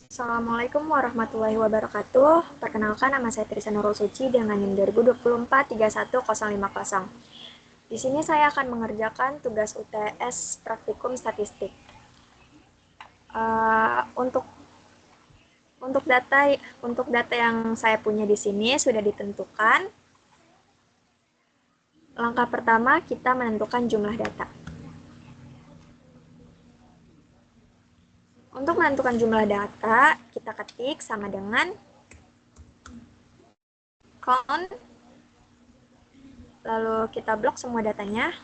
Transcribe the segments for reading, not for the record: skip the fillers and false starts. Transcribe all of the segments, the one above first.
Assalamualaikum warahmatullahi wabarakatuh. Perkenalkan, nama saya Trisa Nurul Suci dengan NIM 2024-31050. Di sini saya akan mengerjakan tugas UTS Praktikum Statistik. Uh, untuk untuk data yang saya punya di sini sudah ditentukan. Langkah pertama, kita menentukan jumlah data. Untuk menentukan jumlah data, kita ketik sama dengan count, lalu kita blok semua datanya,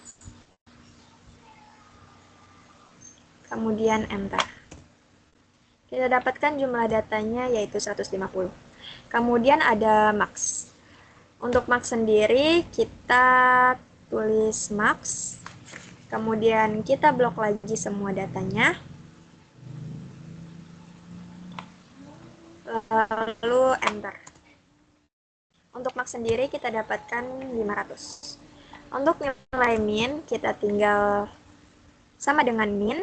kemudian enter. Kita dapatkan jumlah datanya yaitu 150. Kemudian ada max. Untuk max sendiri kita tulis max, kemudian kita blok lagi semua datanya, lalu enter. Untuk max sendiri kita dapatkan 500. Untuk nilai min kita tinggal sama dengan min,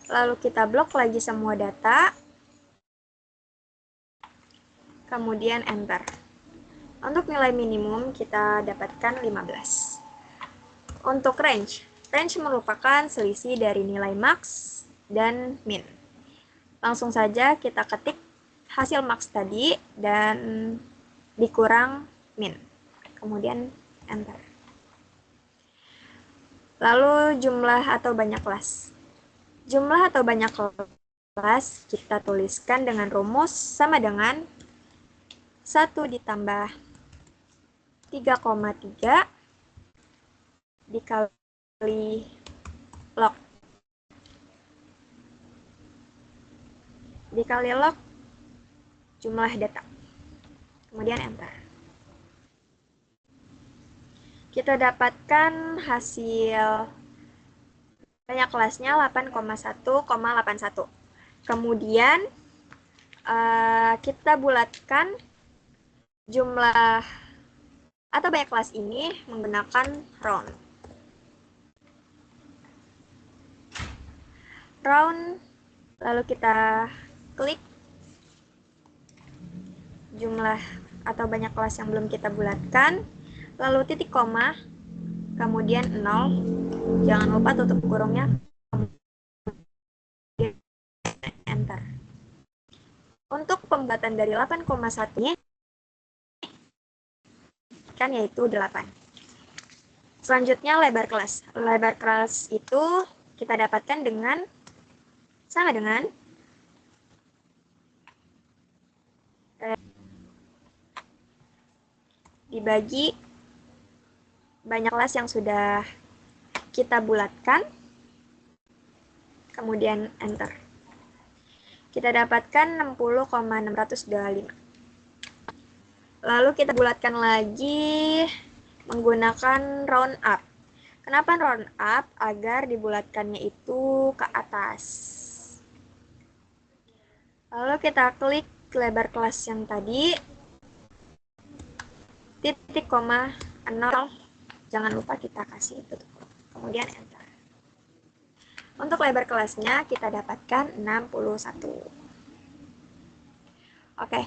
lalu kita blok lagi semua data, kemudian enter. Untuk nilai minimum kita dapatkan 15. Untuk range merupakan selisih dari nilai max dan min. Langsung saja kita ketik hasil max tadi dan dikurang min, kemudian enter. Lalu jumlah atau banyak kelas. Jumlah atau banyak kelas kita tuliskan dengan rumus sama dengan 1 ditambah 3,3 dikali log. Dikali log jumlah data. Kemudian enter. Kita dapatkan hasil banyak kelasnya 8,1,81. Kemudian kita bulatkan jumlah atau banyak kelas ini menggunakan round. Lalu kita klik jumlah atau banyak kelas yang belum kita bulatkan, lalu titik koma, kemudian 0, jangan lupa tutup kurungnya, kemudian enter. Untuk pembuatan dari 8,1 kan yaitu 8. Selanjutnya lebar kelas. Lebar kelas itu kita dapatkan dengan sama dengan dibagi banyak kelas yang sudah kita bulatkan, kemudian enter. Kita dapatkan 60,625. Lalu kita bulatkan lagi menggunakan round up. Kenapa round up? Agar dibulatkannya itu ke atas. Lalu kita klik lebar kelas yang tadi, titik koma 0, jangan lupa kita kasih tutup, kemudian enter. Untuk lebar kelasnya kita dapatkan 61. Oke,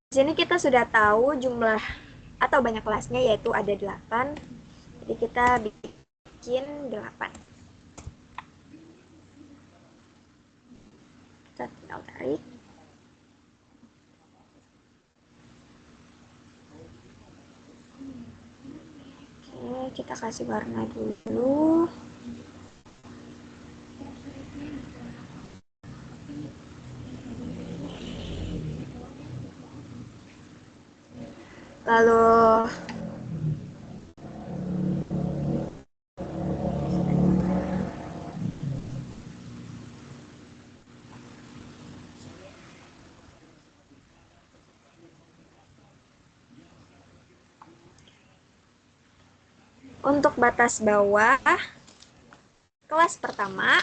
di sini kita sudah tahu jumlah atau banyak kelasnya yaitu ada 8. Jadi kita bikin 8. Kita tinggal tarik. Oke, kita kasih warna dulu. Lalu untuk batas bawah kelas pertama,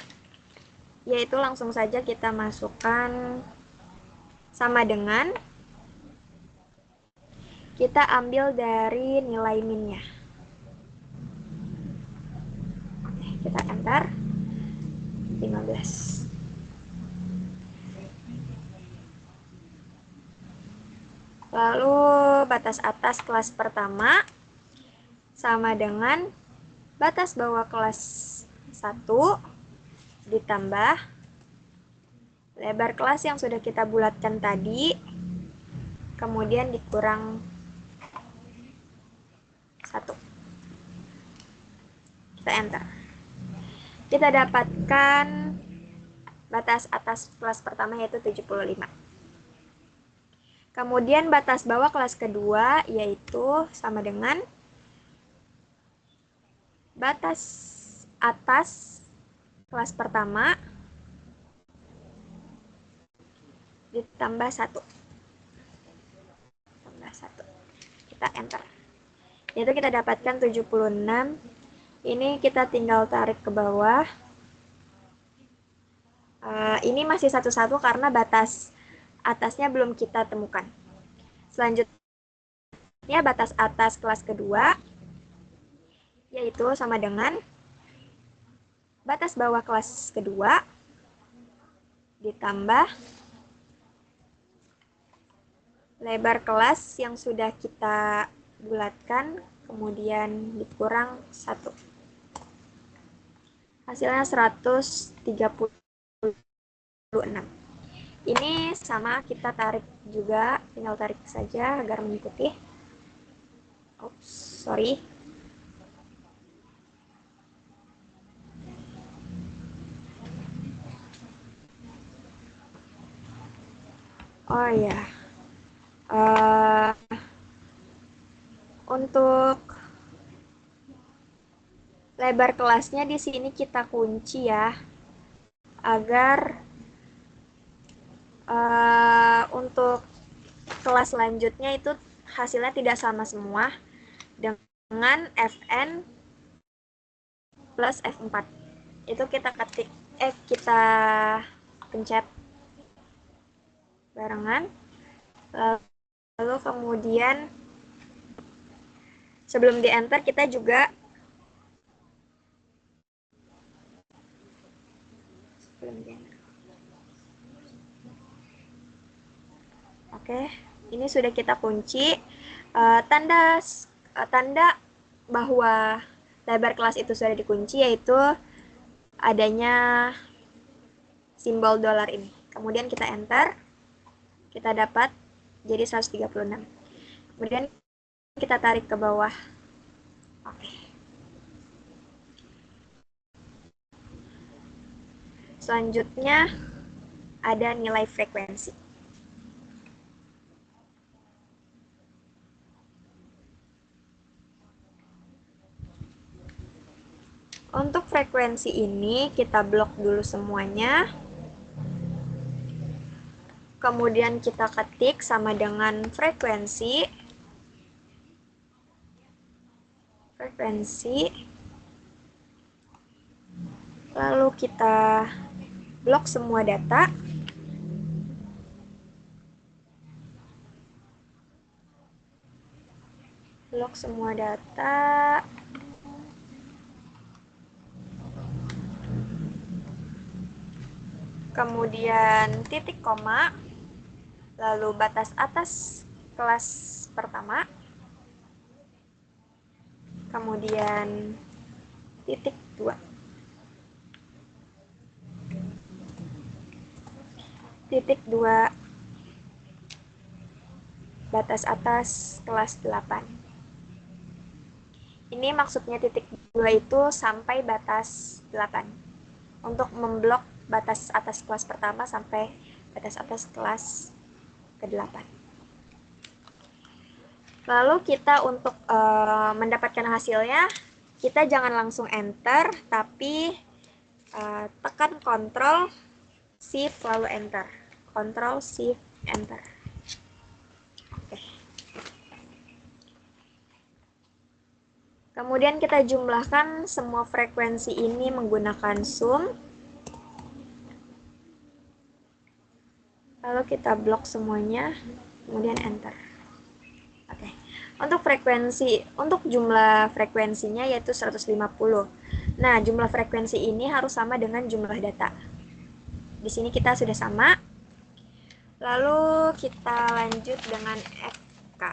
yaitu langsung saja kita masukkan sama dengan, kita ambil dari nilai minnya. Oke, kita enter 15. Lalu batas atas kelas pertama sama dengan batas bawah kelas 1 ditambah lebar kelas yang sudah kita bulatkan tadi, kemudian dikurang 1. Kita enter. Kita dapatkan batas atas kelas pertama yaitu 75. Kemudian batas bawah kelas kedua yaitu sama dengan batas atas kelas pertama ditambah 1. Tambah 1. Kita enter. Itu kita dapatkan 76. Ini kita tinggal tarik ke bawah. Ini masih satu-satu karena batas atasnya belum kita temukan. Selanjutnya batas atas kelas kedua yaitu sama dengan batas bawah kelas kedua ditambah lebar kelas yang sudah kita bulatkan, kemudian dikurang 1. Hasilnya 136. Ini sama, kita tarik juga, tinggal tarik saja agar mengikuti. Oops, sorry. Oh ya, untuk lebar kelasnya di sini kita kunci ya, agar untuk kelas selanjutnya itu hasilnya tidak sama semua dengan Fn plus F4. Itu kita ketik, kita pencet barengan. Lalu kemudian sebelum di enter kita juga Oke, ini sudah kita kunci. Tanda bahwa lebar kelas itu sudah dikunci yaitu adanya simbol dolar ini. Kemudian kita enter. Kita dapat jadi 136. Kemudian kita tarik ke bawah. Oke. Selanjutnya ada nilai frekuensi. Untuk frekuensi ini kita blok dulu semuanya. Kemudian kita ketik sama dengan frekuensi. Lalu kita blok semua data. Kemudian titik koma, lalu batas atas kelas pertama, kemudian titik 2. Titik 2 batas atas kelas 8. Ini maksudnya titik 2 itu sampai batas 8. Untuk memblok batas atas kelas pertama sampai batas atas kelas ke-8. Lalu kita untuk mendapatkan hasilnya, kita jangan langsung enter, tapi tekan Ctrl Shift lalu enter. Ctrl Shift enter. Oke. Kemudian kita jumlahkan semua frekuensi ini menggunakan sum. Lalu kita blok semuanya, kemudian enter. Oke. Untuk jumlah frekuensinya yaitu 150. Nah, jumlah frekuensi ini harus sama dengan jumlah data. Di sini kita sudah sama. Lalu kita lanjut dengan FK.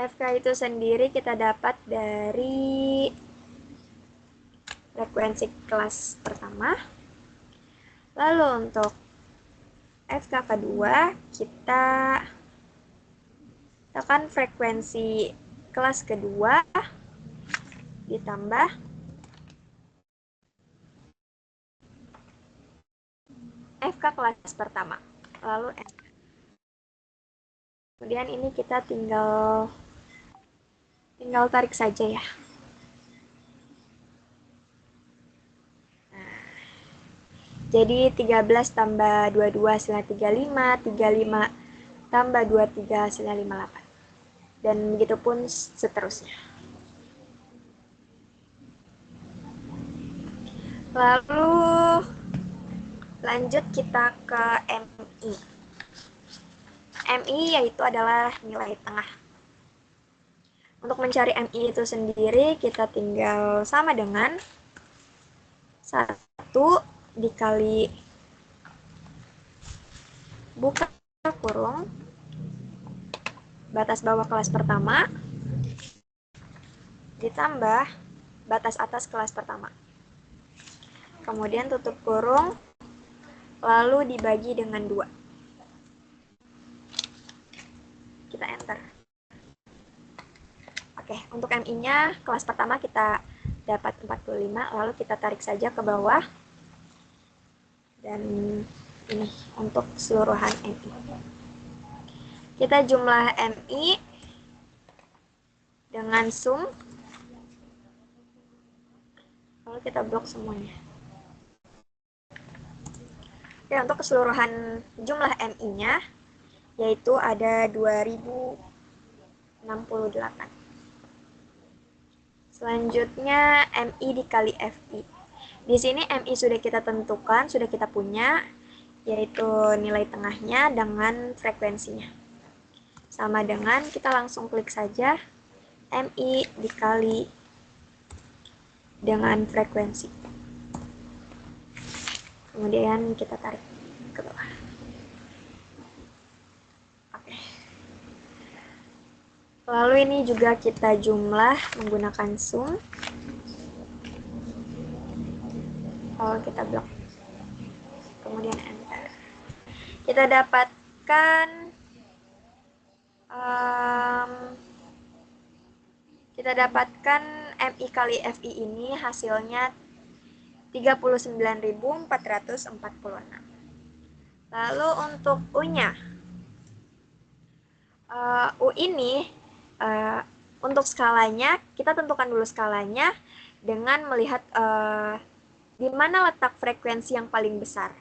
FK itu sendiri kita dapat dari frekuensi kelas pertama. Lalu untuk FK kedua, kita tekan frekuensi kelas kedua ditambah FK kelas pertama. Lalu enter. Kemudian ini kita tinggal tarik saja ya. Jadi 13 tambah 22 hasilnya 35, 35 tambah 23 hasilnya 58. Dan begitu pun seterusnya. Lalu lanjut kita ke MI. MI yaitu adalah nilai tengah. Untuk mencari MI itu sendiri kita tinggal sama dengan 1 dikali buka kurung batas bawah kelas pertama ditambah batas atas kelas pertama. Kemudian tutup kurung, lalu dibagi dengan 2. Kita enter. Oke, untuk MI-nya kelas pertama kita dapat 45, lalu kita tarik saja ke bawah. Dan ini untuk keseluruhan MI. Kita jumlah MI dengan sum, lalu kita blok semuanya. Oke, untuk keseluruhan jumlah MI-nya yaitu ada 2068. Selanjutnya MI dikali FI. Di sini MI sudah kita tentukan, sudah kita punya, yaitu nilai tengahnya dengan frekuensinya. Sama dengan kita langsung klik saja MI dikali dengan frekuensi. Kemudian kita tarik ke bawah. Oke. Lalu ini juga kita jumlah menggunakan sum. Lalu kita blok. Kemudian enter. Kita dapatkan MI kali FI ini hasilnya 39.446. Lalu untuk U-nya, U ini untuk skalanya kita tentukan dulu skalanya dengan melihat di mana letak frekuensi yang paling besar.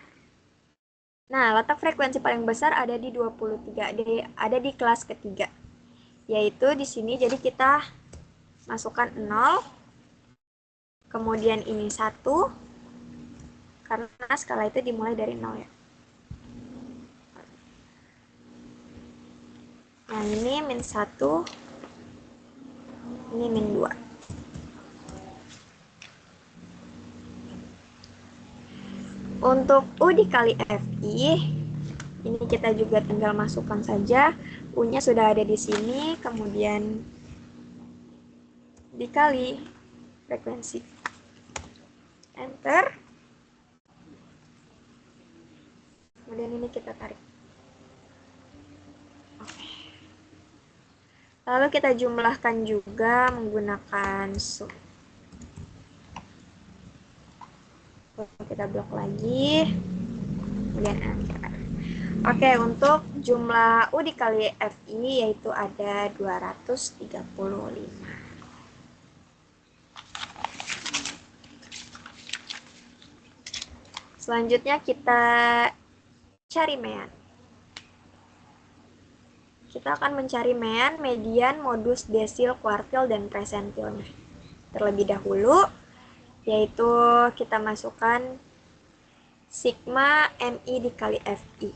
Nah, letak frekuensi paling besar ada di 23, ada di kelas ketiga. Yaitu di sini, jadi kita masukkan 0, kemudian ini 1, karena skala itu dimulai dari 0 ya. Nah, ini min 1, ini min 2. Untuk U dikali FI, ini kita juga tinggal masukkan saja. U-nya sudah ada di sini, kemudian dikali frekuensi. Enter. Kemudian ini kita tarik. Oke. Lalu kita jumlahkan juga menggunakan sum. Kita blok lagi. Kemudian enter. Oke, untuk jumlah U dikali FI yaitu ada 235. Selanjutnya kita cari mean. Kita akan mencari mean, median, modus, desil, kuartil, dan presentilnya. Terlebih dahulu, yaitu kita masukkan sigma MI dikali FI.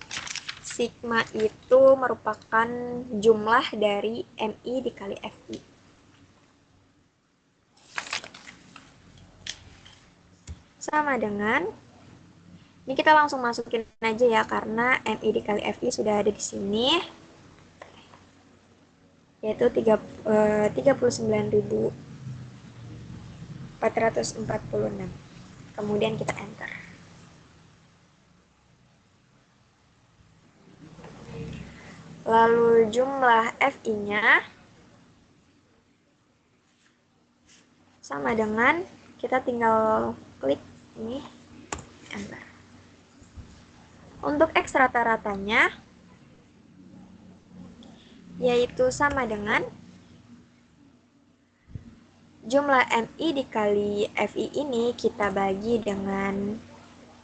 Sigma itu merupakan jumlah dari MI dikali FI. Sama dengan Ini kita langsung masukin aja ya, karena MI dikali FI sudah ada di sini, yaitu 39.446. Kemudian kita enter. Lalu jumlah FI-nya sama dengan, kita tinggal klik ini, enter. Untuk X rata-ratanya yaitu sama dengan jumlah MI dikali FI ini kita bagi dengan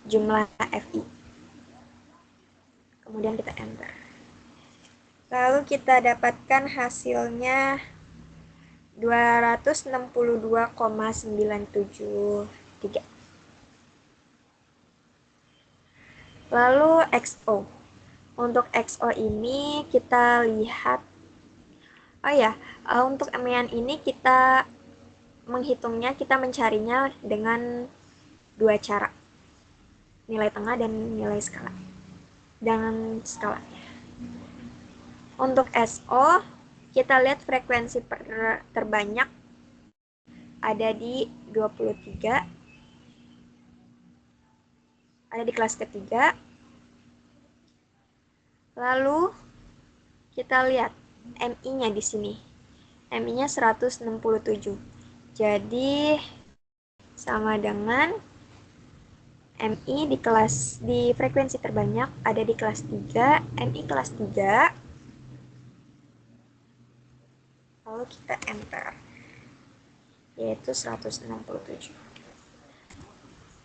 jumlah FI. Kemudian kita enter. Lalu kita dapatkan hasilnya 262,973. Lalu XO. Untuk XO ini kita lihat, oh ya, untuk MIAN ini kita menghitungnya, kita mencarinya dengan dua cara, nilai tengah dan nilai skala, dengan skalanya. Untuk SO, kita lihat frekuensi terbanyak ada di 23, ada di kelas ketiga. Lalu kita lihat MI-nya di sini. MI-nya 167. Jadi sama dengan MI di frekuensi terbanyak ada di kelas 3, MI kelas 3. Lalu kita enter, yaitu 167.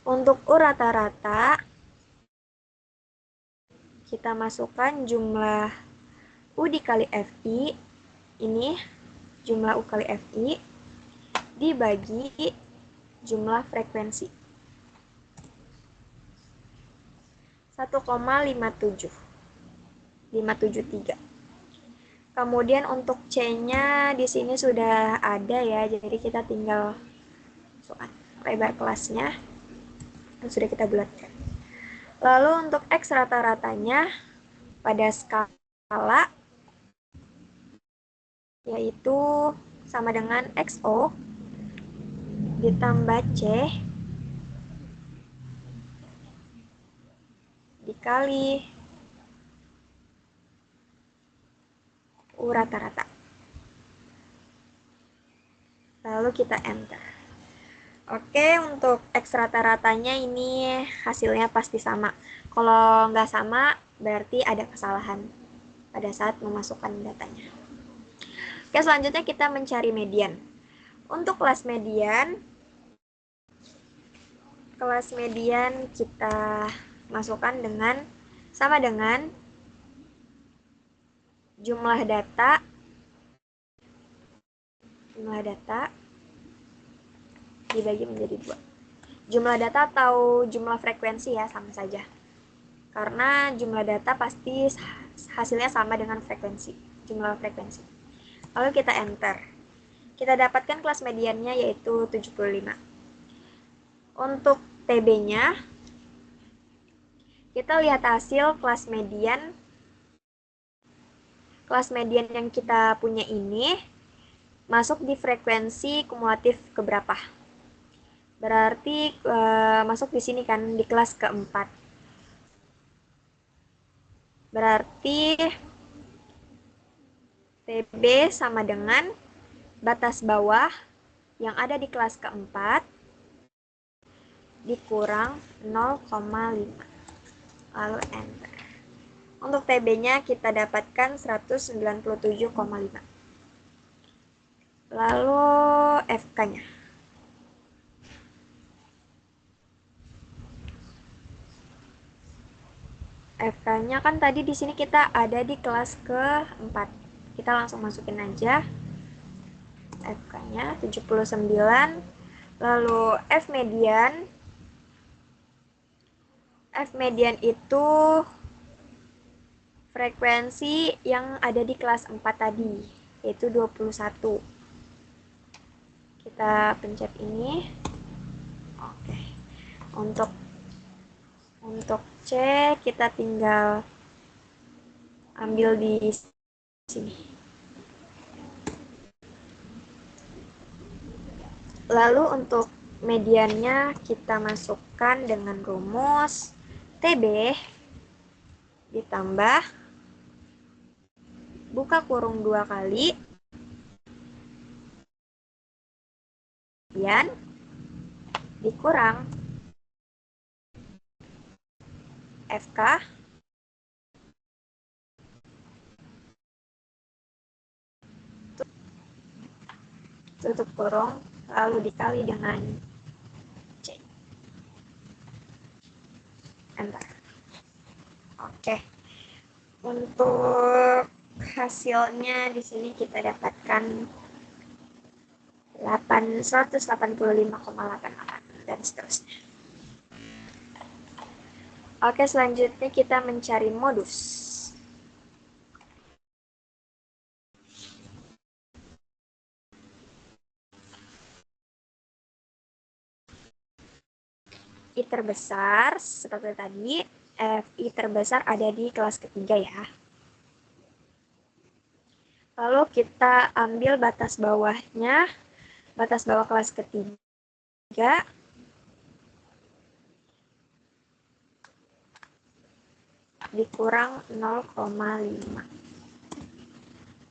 Untuk U rata-rata, kita masukkan jumlah U dikali FI, ini jumlah U kali FI, dibagi jumlah frekuensi. 1,573. Kemudian untuk C-nya di sini sudah ada ya, jadi kita tinggal masukkan lebar kelasnya yang sudah kita bulatkan. Lalu untuk X rata-ratanya pada skala yaitu sama dengan XO ditambah C dikali U rata-rata. Lalu kita enter. Oke, untuk X rata-ratanya ini hasilnya pasti sama. Kalau nggak sama, berarti ada kesalahan pada saat memasukkan datanya. Oke, selanjutnya kita mencari median. Untuk kelas median kita masukkan dengan sama dengan jumlah data dibagi menjadi 2. Jumlah data atau jumlah frekuensi ya, sama saja. Karena jumlah data pasti hasilnya sama dengan jumlah frekuensi. Lalu kita enter. Kita dapatkan kelas mediannya yaitu 75. Untuk TB-nya, kita lihat hasil kelas median yang kita punya ini masuk di frekuensi kumulatif keberapa. Berarti masuk di sini kan, di kelas keempat. Berarti TB sama dengan batas bawah yang ada di kelas keempat dikurang 0,5. Lalu enter. Untuk TB-nya kita dapatkan 197,5. Lalu FK-nya. FK-nya kan tadi di sini kita ada di kelas keempat. Kita langsung masukin aja. FK-nya 79. Lalu F median itu frekuensi yang ada di kelas 4 tadi, yaitu 21. Kita pencet ini. Oke. Untuk Untuk C kita tinggal ambil di sini. Lalu untuk mediannya kita masukkan dengan rumus TB ditambah buka kurung 2 kali kemudian dikurang FK tutup kurung lalu dikali dengan C. Enter. Oke. Untuk hasilnya di sini kita dapatkan 185,88 dan seterusnya. Oke, selanjutnya kita mencari modus. I terbesar seperti tadi, FI terbesar ada di kelas ketiga ya. Lalu kita ambil batas bawahnya, batas bawah kelas ketiga, dikurang 0,5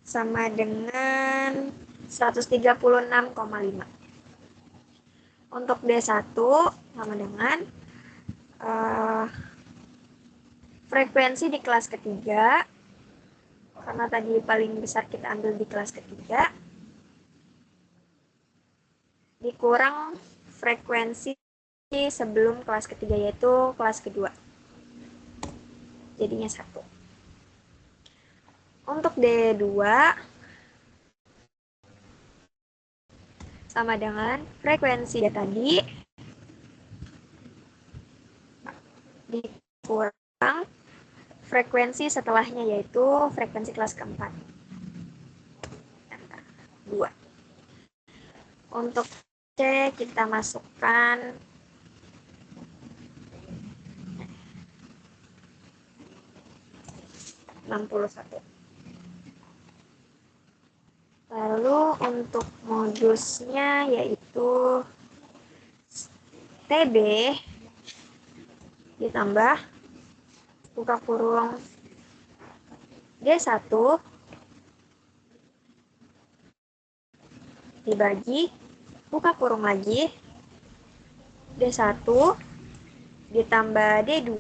sama dengan 136,5. Untuk D1 sama dengan frekuensi di kelas ketiga, karena tadi paling besar kita ambil di kelas ketiga, dikurang frekuensi sebelum kelas ketiga yaitu kelas kedua. Jadinya 1. Untuk D2 sama dengan frekuensi ya tadi dikurang frekuensi setelahnya yaitu frekuensi kelas keempat. 2. Untuk C kita masukkan 61. Lalu untuk modusnya yaitu TB ditambah buka kurung D1 dibagi buka kurung lagi D1 ditambah D2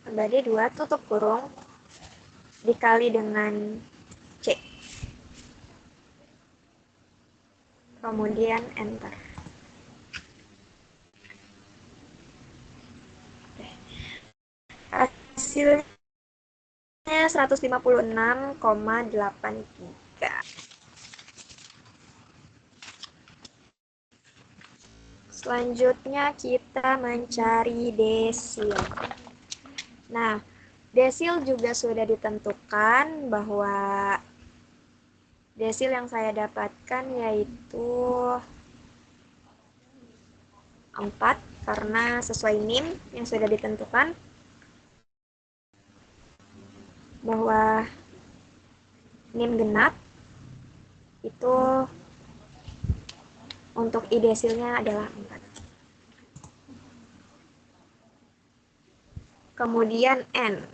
tambah D2 tutup kurung dikali dengan C. Kemudian enter. Hasilnya 156,83. Selanjutnya kita mencari desil. Nah, desil juga sudah ditentukan bahwa desil yang saya dapatkan yaitu 4 karena sesuai NIM yang sudah ditentukan bahwa NIM genap itu untuk I desilnya adalah 4. Kemudian N.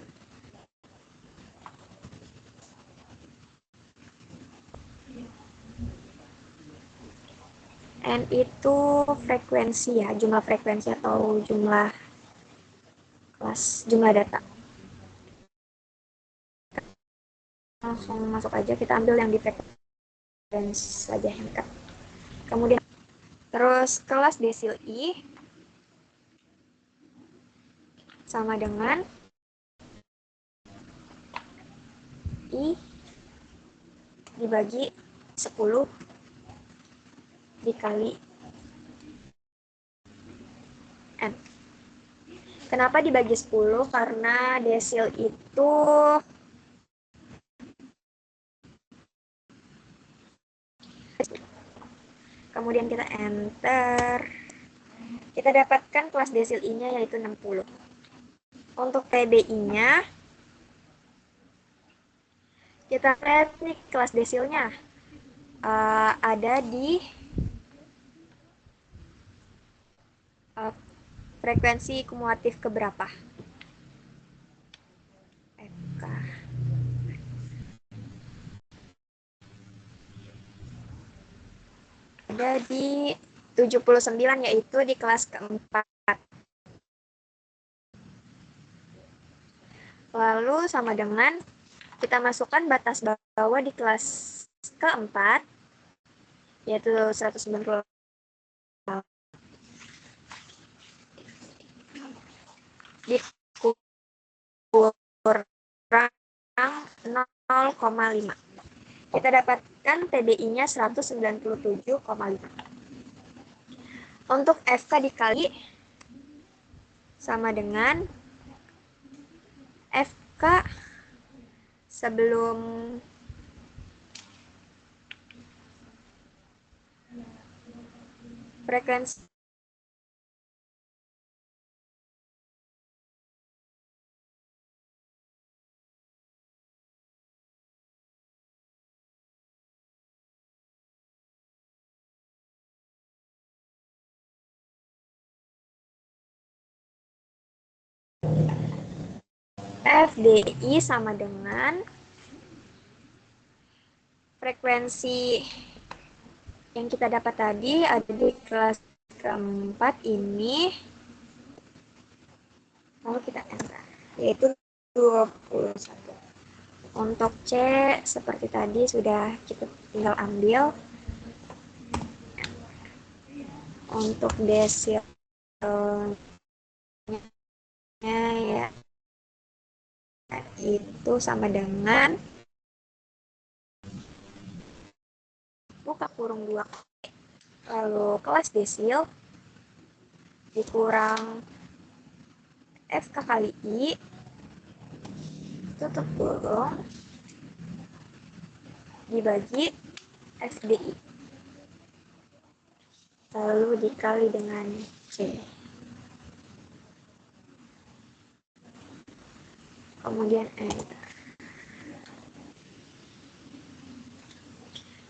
N itu frekuensi ya, jumlah frekuensi atau jumlah kelas, jumlah data. Langsung masuk aja, kita ambil yang di frekuensi saja yang dekat. Kemudian terus kelas desil I sama dengan I dibagi 10 dikali N. Kenapa dibagi 10? Karena desil itu kemudian kita enter. Kita dapatkan kelas desil I-nya yaitu 60. Untuk TBI-nya, kita lihat nih kelas desilnya. Ada di frekuensi kumulatif keberapa? FK. Ada di 79, yaitu di kelas keempat. Lalu sama dengan kita masukkan batas bawah di kelas keempat, yaitu 190 dikurang 0,5. Kita dapatkan TBI-nya 197,5. Untuk FK dikali sama dengan FK sebelum frekuensi FDI sama dengan frekuensi yang kita dapat tadi ada di kelas keempat ini, lalu kita enter, yaitu 21. Untuk C seperti tadi sudah kita tinggal ambil. Untuk desilnya ya itu sama dengan buka kurung 2 lalu kelas desil dikurang FK kali I tutup kurung dibagi FDI lalu dikali dengan C, kemudian enter.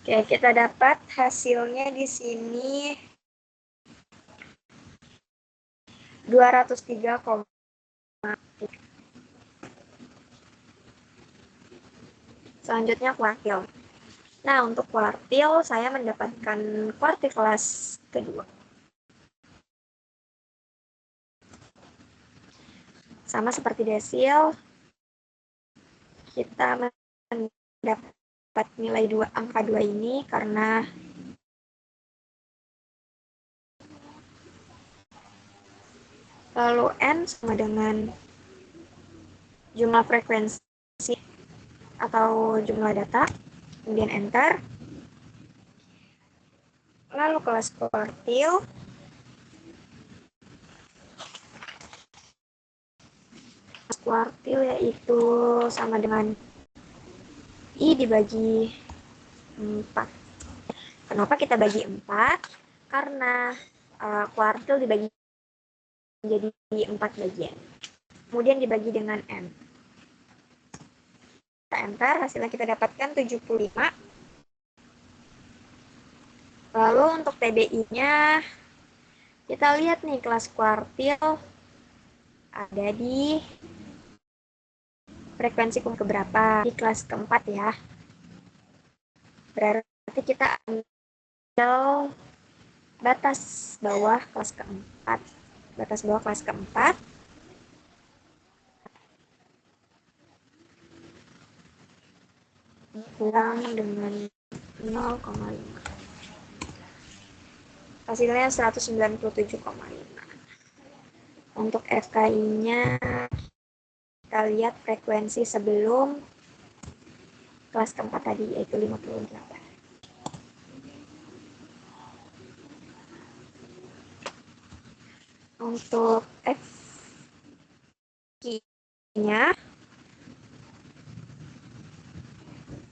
Oke, kita dapat hasilnya di sini 203, selanjutnya kuartil. Nah, untuk kuartil saya mendapatkan kuartil kelas kedua. Sama seperti desil, kita mendapat nilai angka 2 ini karena lalu N sama dengan jumlah frekuensi atau jumlah data, kemudian enter. Lalu kelas kuartil yaitu sama dengan I dibagi 4. Kenapa kita bagi 4? Karena kuartil dibagi menjadi 4 bagian. Kemudian dibagi dengan N. Kita enter, hasilnya kita dapatkan 75. Lalu untuk TBI-nya, kita lihat nih kelas kuartil ada di frekuensi keberapa? Di kelas keempat ya. Berarti kita ambil batas bawah kelas keempat. Batas bawah kelas keempat. Kurang dengan 0,5. Hasilnya 197,5. Untuk FKI-nya kita lihat frekuensi sebelum kelas keempat tadi yaitu 58. Untuk FQ-nya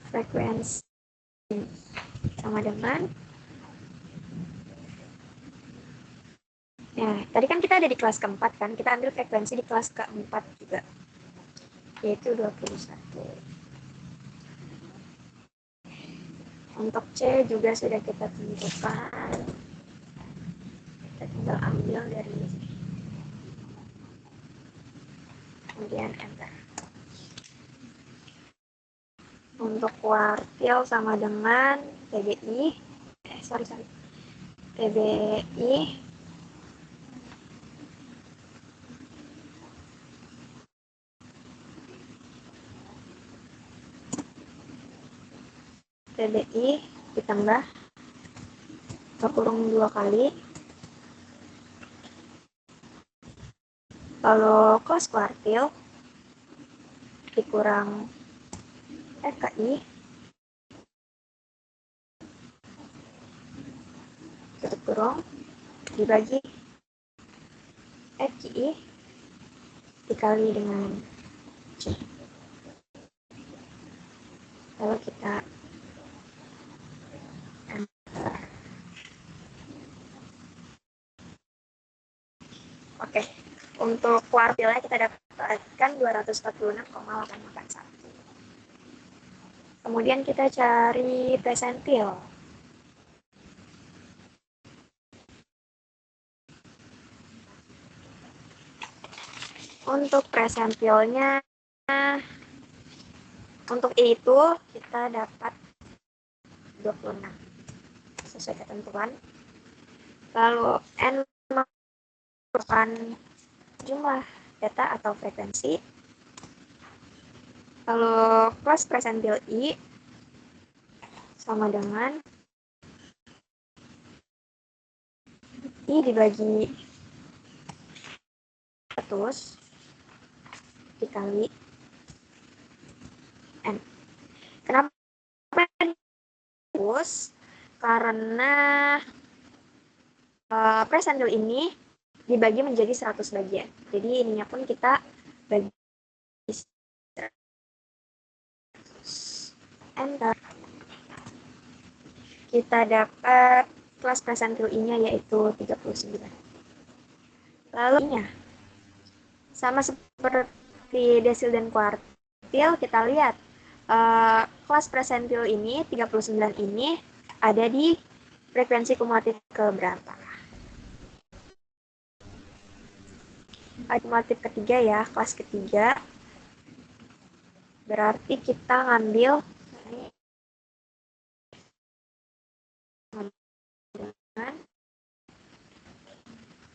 frekuensi sama dengan Nah, tadi kan kita ada di kelas keempat kan, kita ambil frekuensi di kelas keempat juga, yaitu 21. Untuk C juga sudah kita tentukan, kita tinggal ambil dari sini, kemudian enter. Untuk kuartil sama dengan TBI, TBI TBI ditambah kurung 2 kali, kalau kelas kuartil dikurang FKI tutup kurung dibagi FKI dikali dengan C. Kalau kita oke, untuk kuartilnya kita dapatkan 246,881. Kemudian kita cari persentil. Untuk persentilnya, untuk I itu kita dapat 26 sesuai ketentuan. Lalu N merupakan jumlah data atau frekuensi. Lalu kelas persentil I sama dengan I dibagi 100 dikali N. Kenapa terus? Karena persentil ini dibagi menjadi 100 bagian. Jadi ininya pun kita bagi 100. Enter. Kita dapat kelas persentil I-nya yaitu 39. Lalu I-nya sama seperti desil dan kuartil, kita lihat kelas persentil ini 39 ini ada di frekuensi kumulatif keberapa? Kumulatif ketiga ya, kelas ketiga. Berarti kita ngambil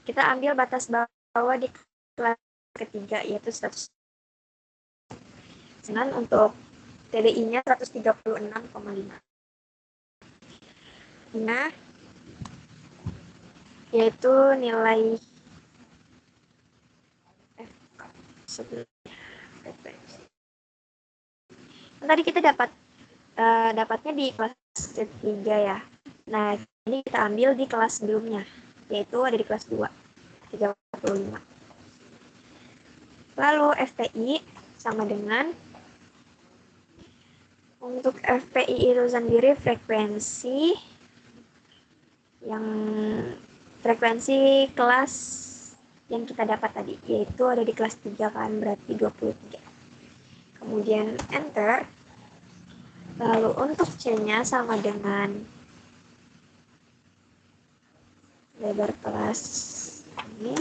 kita ambil batas bawah di kelas ketiga yaitu 100. Sedangkan untuk TBI-nya 136,5. Nah, yaitu nilai frekuensi. Tadi kita dapatnya di kelas ketiga ya. Nah, ini kita ambil di kelas sebelumnya, yaitu ada di kelas 2, 35. Lalu FPI sama dengan, untuk FPI itu sendiri frekuensi kelas yang kita dapat tadi, yaitu ada di kelas 3 kan, berarti 23. Kemudian enter. Lalu untuk C-nya sama dengan lebar kelas ini.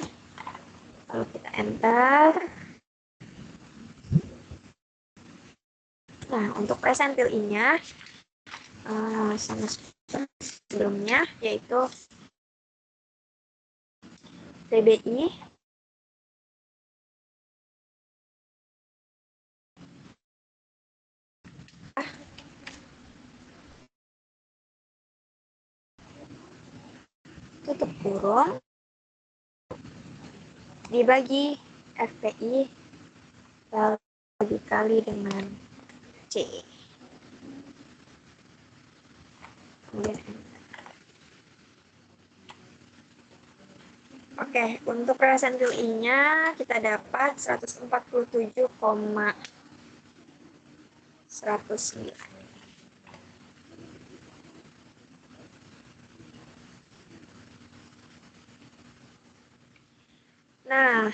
Lalu kita enter. Nah, untuk persentil I-nya sama sebelumnya, yaitu TBI tutup kurung dibagi FPI lalu dikali dengan C. Kemudian oke, untuk persentil I-nya kita dapat 147,109. Nah,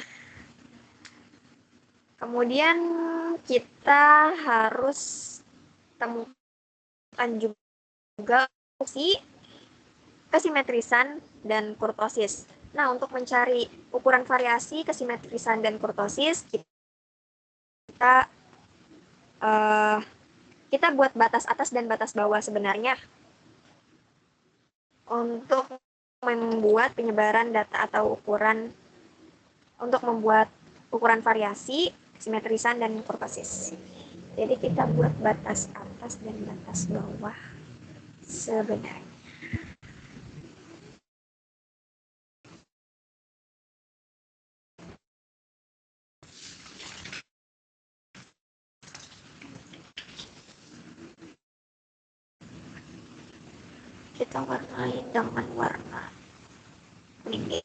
kemudian kita harus temukan juga fungsi kesimetrisan dan kurtosis. Nah, untuk mencari ukuran variasi kesimetrisan dan kurtosis, kita kita buat batas atas dan batas bawah sebenarnya untuk membuat penyebaran data atau ukuran untuk membuat ukuran variasi, simetrisan, dan kurtosis. Jadi kita buat batas atas dan batas bawah sebenarnya. Kita warnai dengan warna kuning.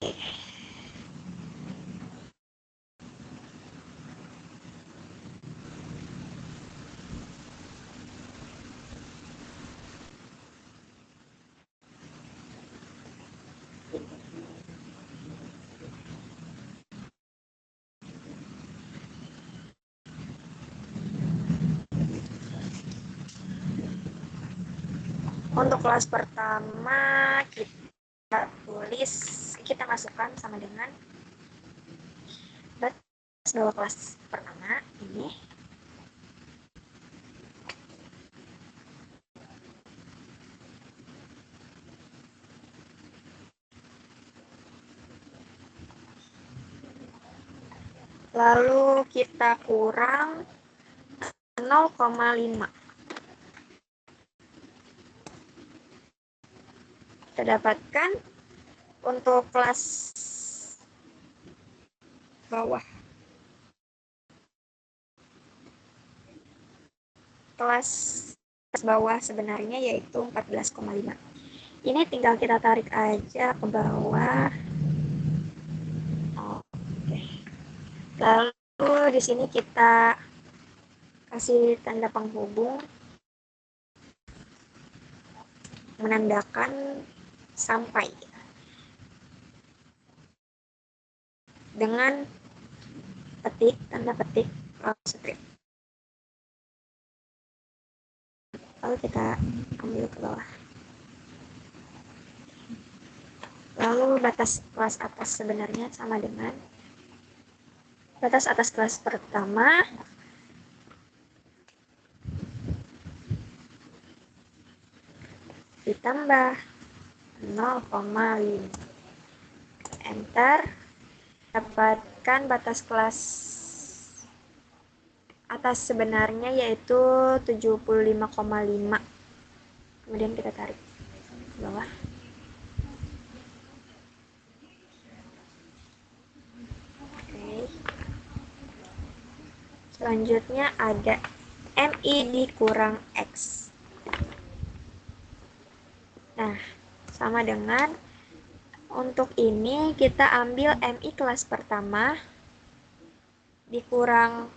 Untuk kelas pertama kita tulis, kita masukkan sama dengan batas bawah kelas pertama ini. Lalu kita kurang 0,5. Kita dapatkan untuk kelas bawah. Kelas bawah sebenarnya yaitu 14,5. Ini tinggal kita tarik aja ke bawah. Oke. Lalu di sini kita kasih tanda penghubung menandakan sampai dengan petik, tanda petik strip. Lalu kita ambil ke bawah. Lalu batas kelas atas sebenarnya sama dengan batas atas kelas pertama ditambah 0,5. Enter. Dapatkan batas kelas atas sebenarnya yaitu 75,5. Kemudian kita tarik ke bawah. Oke. Selanjutnya ada MI dikurang X. Nah, sama dengan untuk ini kita ambil MI kelas pertama dikurang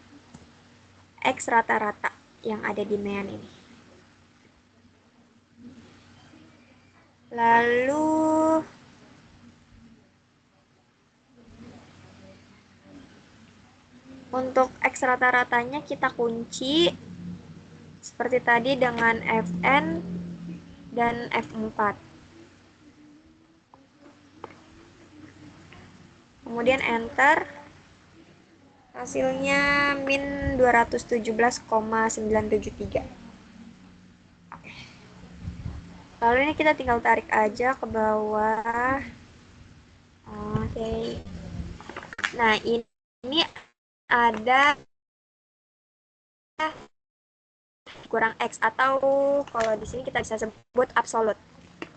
X rata-rata yang ada di mean ini. Lalu untuk X rata-ratanya kita kunci seperti tadi dengan Fn dan F4. Kemudian enter. Hasilnya min 217,973. Oke. Lalu ini kita tinggal tarik aja ke bawah. Oke. Nah, ini ada kurang X atau kalau di sini kita bisa sebut absolut.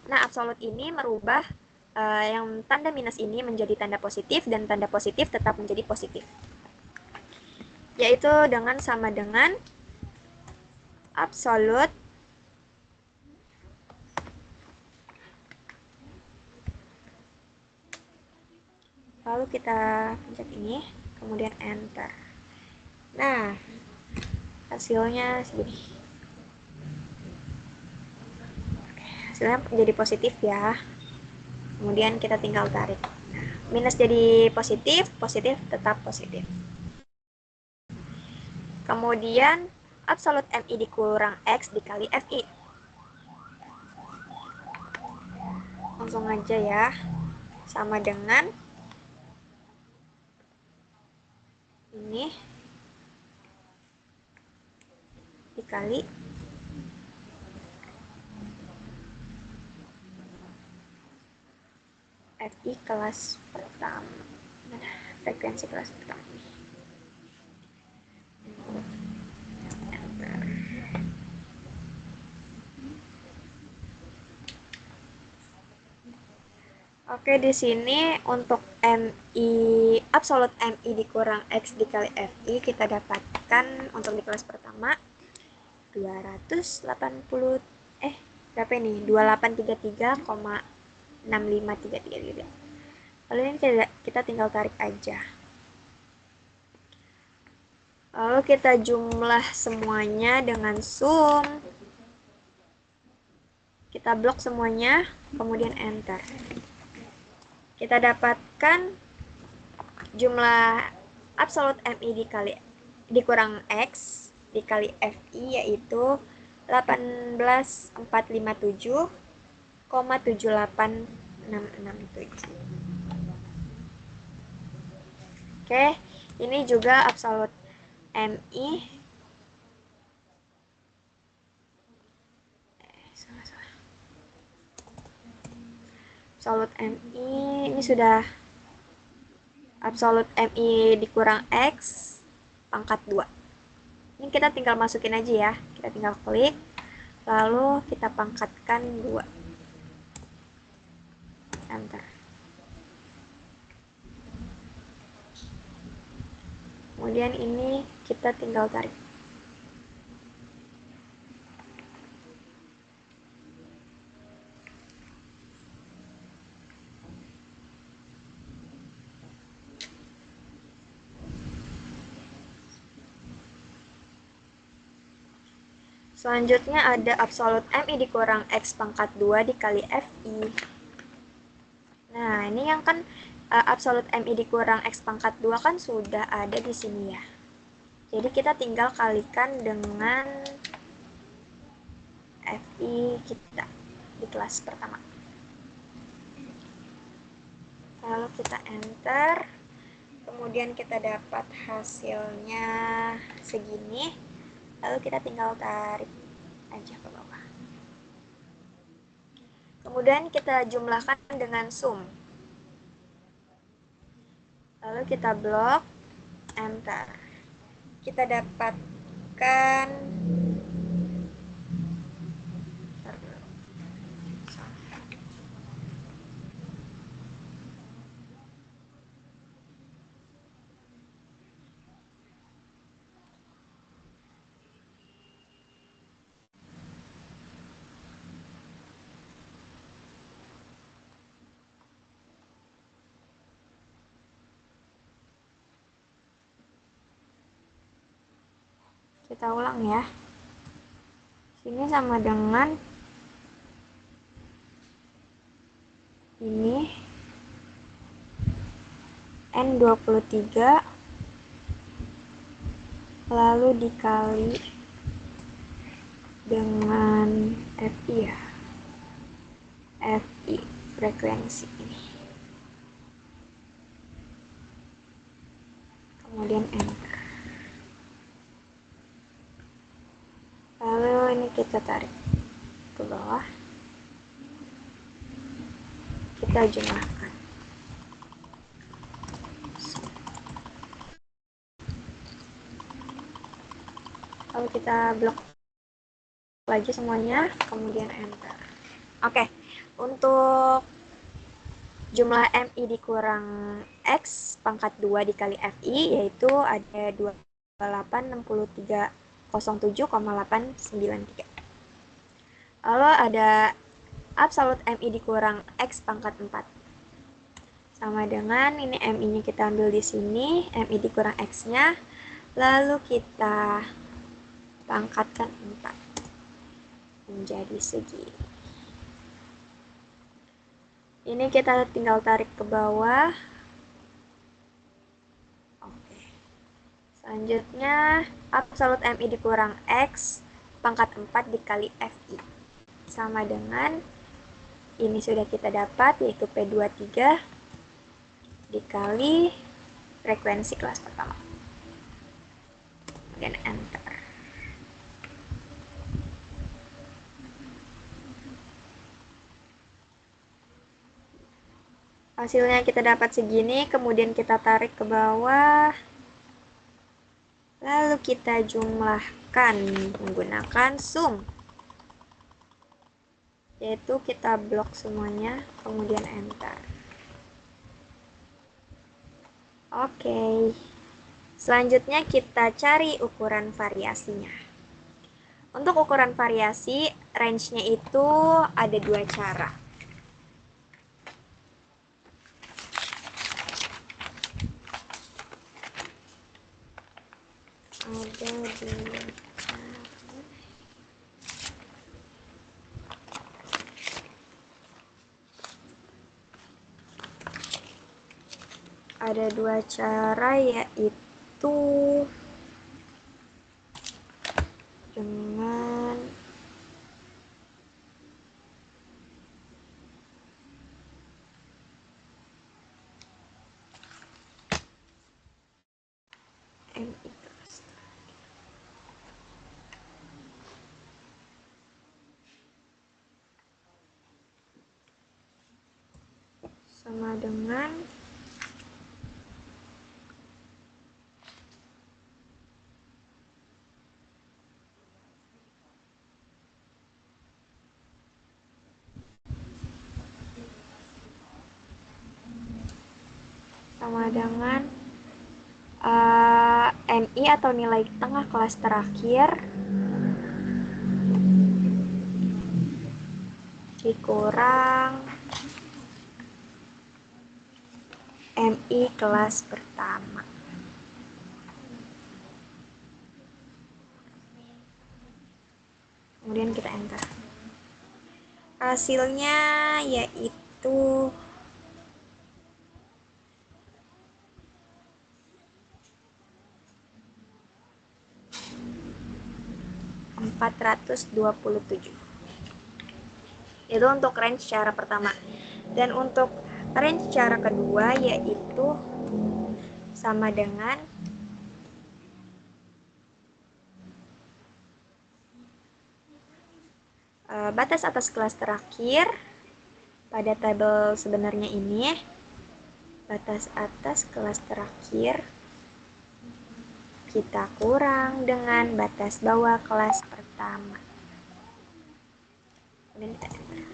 Nah, absolut ini merubah yang tanda minus ini menjadi tanda positif dan tanda positif tetap menjadi positif. Yaitu dengan sama dengan absolut lalu kita pencet ini, kemudian enter. Nah, hasilnya segini. Hasilnya jadi positif ya. Kemudian kita tinggal tarik. Nah, minus jadi positif, positif tetap positif. Kemudian absolut MI dikurang X dikali FI. Langsung aja ya. Sama dengan ini dikali FI kelas pertama. Mana frekuensi kelas pertama ini? Enter. Oke, di sini untuk MI absolut MI dikurang X dikali FI kita dapatkan untuk di kelas pertama 280 berapa ini? 2833,65333. Lalu ini kita tinggal tarik aja. Lalu kita jumlah semuanya dengan sum. Kita blok semuanya, kemudian enter. Kita dapatkan jumlah absolut MI dikurang X dikali FI yaitu 18457,78667. Oke, ini juga absolut MI absolut MI ini sudah absolut MI dikurang X pangkat 2. Ini kita tinggal masukin aja ya. Kita tinggal klik, lalu kita pangkatkan 2. Enter. Kemudian ini kita tinggal tarik. Selanjutnya ada absolut MI dikurang X pangkat 2 dikali FI. Nah, ini yang kan absolut MI dikurang X pangkat 2 kan sudah ada di sini ya. Jadi kita tinggal kalikan dengan FI kita di kelas pertama. Lalu kita enter. Kemudian kita dapat hasilnya segini. Lalu kita tinggal tarik aja ke bawah. Kemudian kita jumlahkan dengan sum. Lalu kita blok, enter. Kita dapatkan kita ulang ya. Sini sama dengan ini N23 lalu dikali dengan FI ya. FI frekuensi ini. Kemudian enter. Lalu ini kita tarik ke bawah. Kita jumlahkan. Lalu kita blok lagi semuanya, kemudian enter. Oke, untuk jumlah MI dikurang X pangkat 2 dikali FI yaitu ada 286307,893. Lalu ada absolut MI dikurang X pangkat 4. Sama dengan ini MI-nya kita ambil di sini, MI dikurang X-nya, lalu kita pangkatkan 4 menjadi segini. Ini kita tinggal tarik ke bawah, Selanjutnya, absolut MI dikurang X pangkat 4 dikali FI. Sama dengan, ini sudah kita dapat, yaitu P23 dikali frekuensi kelas pertama. Kemudian enter. Hasilnya kita dapat segini, kemudian kita tarik ke bawah. Lalu kita jumlahkan menggunakan sum. Yaitu kita blok semuanya, kemudian enter. Oke. Selanjutnya kita cari ukuran variasinya. Untuk ukuran variasi, range-nya itu ada dua cara. Ada dua cara, yaitu dengan MI sama dengan MI atau nilai tengah kelas terakhir dikurang MI kelas pertama. Kemudian kita enter. Hasilnya yaitu 427. Itu untuk range cara pertama. Dan untuk range cara kedua yaitu sama dengan batas atas kelas terakhir pada tabel sebenarnya ini. Batas atas kelas terakhir kita kurang dengan batas bawah kelas pertama. Kemudian kita enter.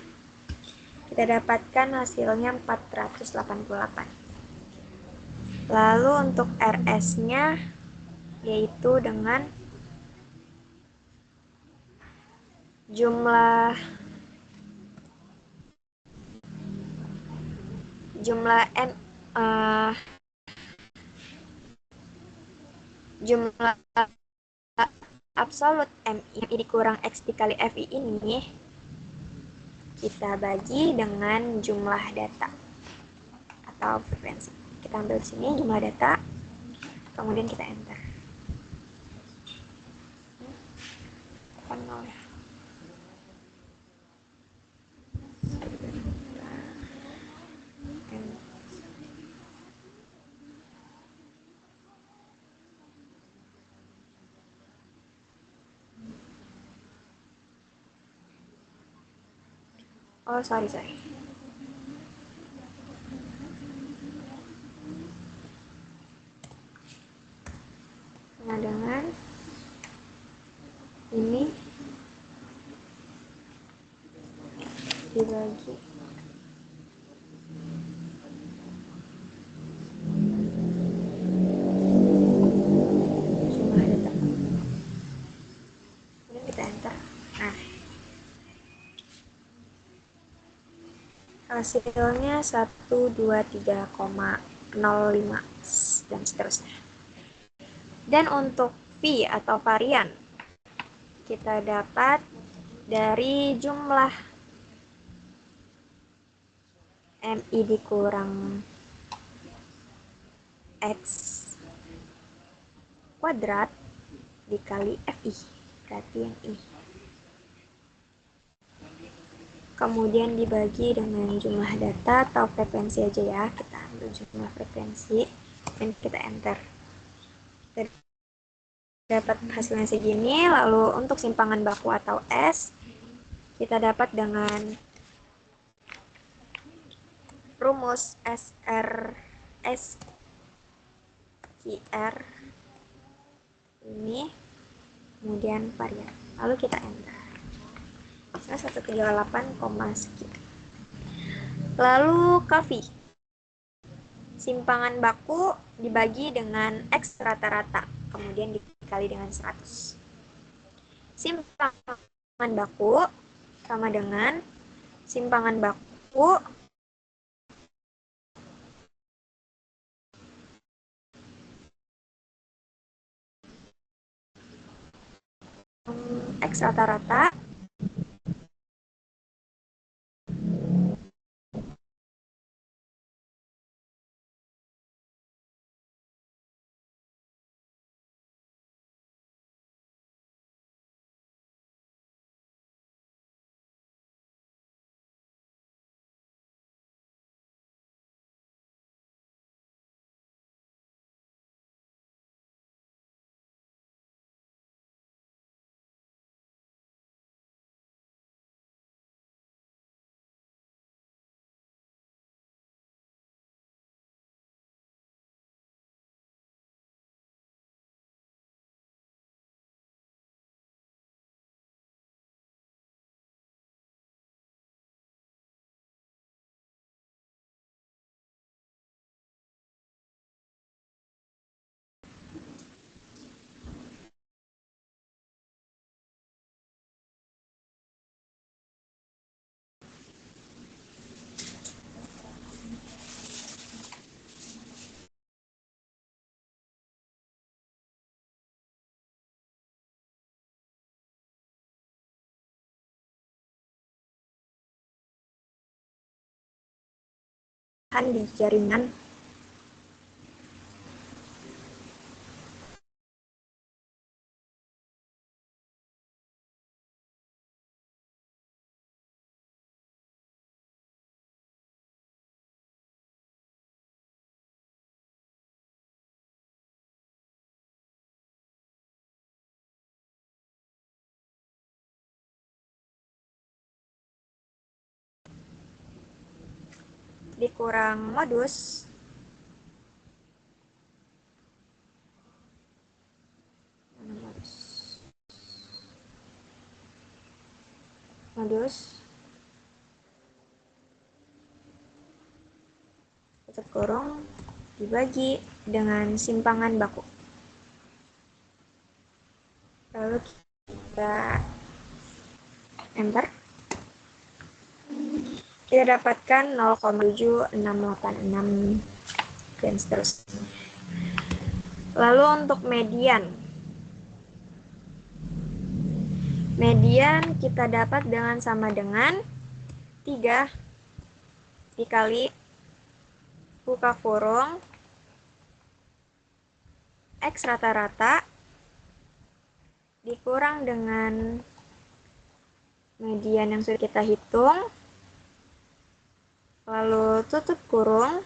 Kita dapatkan hasilnya 488. Lalu untuk RS-nya yaitu dengan jumlah absolut MI dikurang X dikali FI ini kita bagi dengan jumlah data atau frekuensi. Kita ambil di sini jumlah data, kemudian kita enter. Oh, sorry. Nah, dengan ini dibagi jumlah data. Kemudian kita enter. Nah, hasilnya 123,05 dan seterusnya. Dan untuk V atau varian kita dapat dari jumlah MI dikurang X kuadrat dikali FI, berarti yang I. Kemudian dibagi dengan jumlah data atau frekuensi aja ya. Kita ambil jumlah frekuensi dan kita enter. Kita dapat hasilnya segini. Lalu untuk simpangan baku atau S, kita dapat dengan rumus SQR ini, kemudian varian. Lalu kita enter. 138, sekian. Lalu KV, simpangan baku dibagi dengan X rata-rata, kemudian dikali dengan 100. Simpangan baku sama dengan simpangan baku X rata-rata di jaringan. Dikurang modus, tutup kurung, dibagi dengan simpangan baku. Lalu kita enter. Kita dapatkan 0,7686 dan seterusnya. Lalu untuk median. Median kita dapat dengan sama dengan 3 dikali buka kurung X rata-rata dikurang dengan median yang sudah kita hitung, lalu tutup kurung,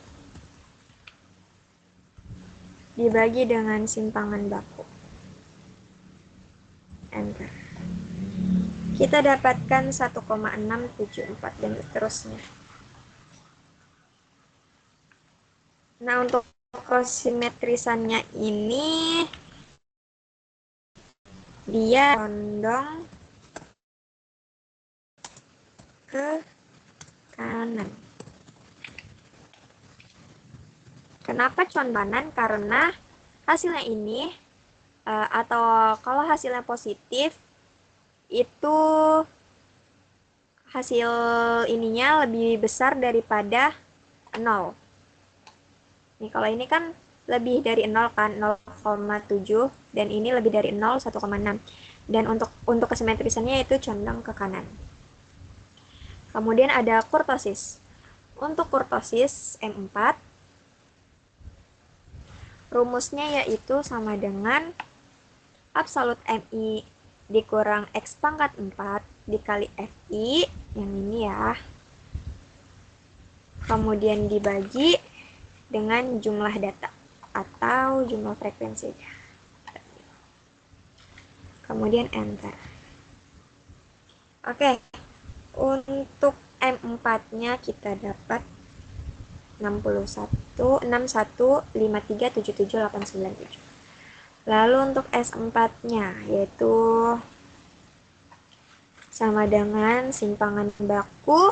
dibagi dengan simpangan baku. Enter. Kita dapatkan 1,674 dan seterusnya. Nah, untuk kosimetrisannya ini dia condong ke kanan. Kenapa condonan? Karena hasilnya ini atau kalau hasilnya positif itu hasil ininya lebih besar daripada 0. Nih kalau ini kan lebih dari 0 kan, 0,7, dan ini lebih dari 0, 1,6. Dan untuk kesimetrisannya itu condong ke kanan. Kemudian ada kurtosis. Untuk kurtosis M4, Rumusnya yaitu sama dengan absolut MI dikurang X pangkat 4 dikali FI, yang ini ya. Kemudian dibagi dengan jumlah data atau jumlah frekuensinya. Kemudian enter. Oke, untuk M4-nya kita dapat 61537787. Lalu untuk S4-nya yaitu sama dengan simpangan baku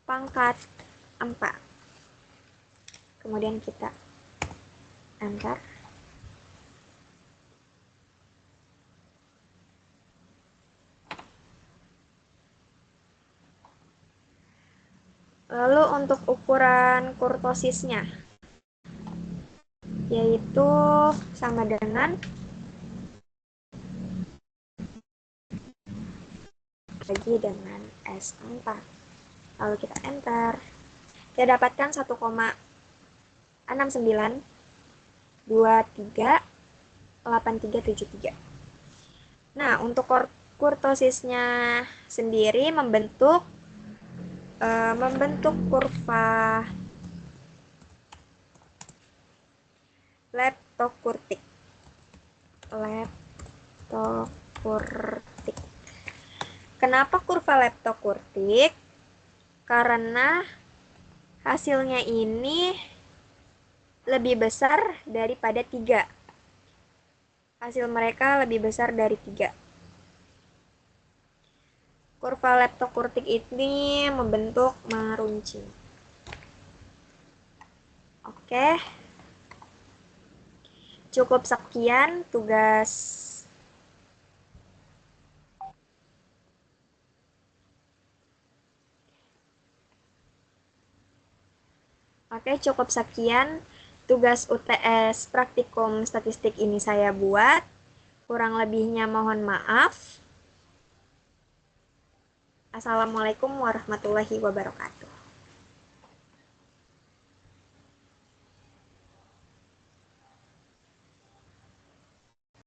pangkat 4. Kemudian kita enter. Lalu untuk ukuran kurtosisnya yaitu sama dengan bagi dengan S4. Lalu kita enter. Kita dapatkan 1,69238373. Nah, untuk kurtosisnya sendiri membentuk kurva leptokurtik. Kenapa kurva leptokurtik? Karena hasilnya ini lebih besar daripada 3. Hasil mereka lebih besar dari 3. Kurva leptokurtik ini membentuk meruncing. Oke. Cukup sekian tugas cukup sekian tugas UTS praktikum statistik ini saya buat. Kurang lebihnya mohon maaf. Assalamualaikum warahmatullahi wabarakatuh.